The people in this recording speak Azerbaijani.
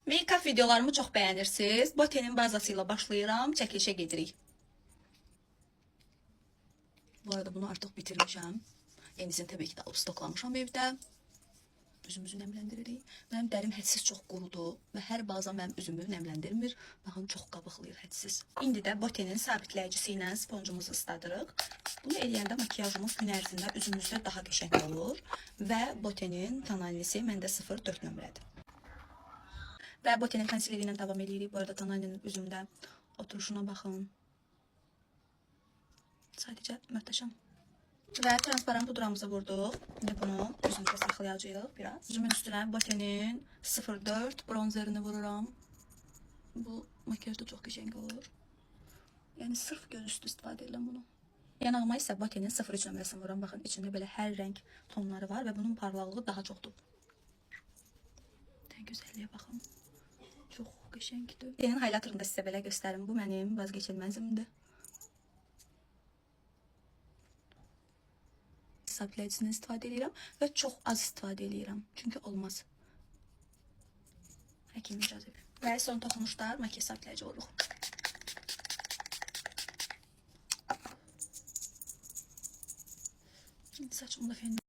Make-up videolarımı çox bəyənirsiniz. Botenin bazası ilə başlayıram. Çəkilişə gedirik. Bu arada bunu artıq bitirmişəm. Yenisini təbii ki də alıb stoklamışam evdə. Üzümüzü nəmləndiririk. Mənim dərim hədsiz çox qurudur və hər baza mənim üzümü nəmləndirmir. Baxın, çox qabıqlayır hədsiz. İndi də Botenin sabitləyicisi ilə sponjumuzu ısladırıq. Bunu eləyəndə makiyajımız gün ərzində üzümüzdə daha qəşəng olur və Botenin tonalisi məndə 04 nömrədir. Və Botenin konsileri ilə davam edirik. Bu arada tonalinin üzümdə oturuşuna baxın. Sadəcə möhtəşəm. Və transparan pudramızı vurduq. İndi bunu üzümüzə saxlayacağıq biraz. Üzümün üstünə Botenin 04 bronzerini vururam. Bu makiyajda çox qəşəng olur. Yəni sırf göz üstü istifadə edirəm bunu. Yanağıma isə Botenin 03 nömrəsini vururam. Baxın, içində belə hər rəng tonları var və bunun parlaqlığı daha çoxdur. Gözəlliyə baxın. Çox qəşəngdir. Botenin highlighterını da sizə belə göstərim. Bu mənim vazgeçilməzimdir. Sabitləyicisindən istifadə edirəm və çox az istifadə edirəm. Çünki olmaz. Həkim icazə verir. Və son toxunuşlar makiyaj sabitləyici vururuq. Saçımı da fenli.